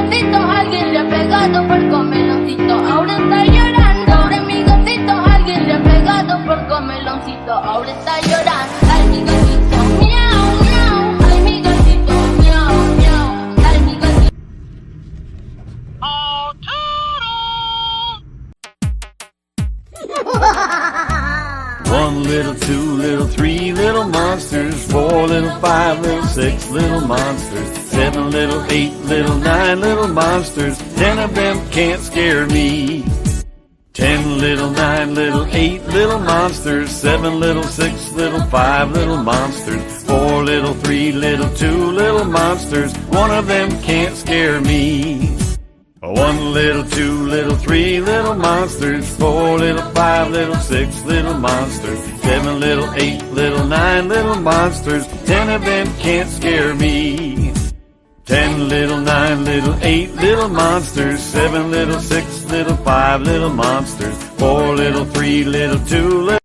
gatito alguien le ha pegado por comeloncito. Ahora está llorando. Sobre mi gatito alguien le ha pegado por comeloncito. Ahora está llorando. Ay, mi gatito, miau, miau. Ay, mi gatito, miau, miau. Ay, mi gatito. Oh, One little, two little, three little monsters, 4 little, 5 little, 6 little monsters, 7 little, 8 little, 9 little monsters, 10 of them can't scare me. 10 little, 9 little, 8 little monsters, 7 little, 6 little, 5 little monsters, 4 little, 3 little, 2 little monsters, one of them can't scare me. 1 little, 2 little, 3 little monsters, 4 little, 5 little, 6 little monsters, 7 little, 8 little, 9 little monsters, 10 of them can't scare me. 10 little, 9 little, 8 little monsters, 7 little, 6 little, 5 little monsters, 4 little, 3 little, 2 little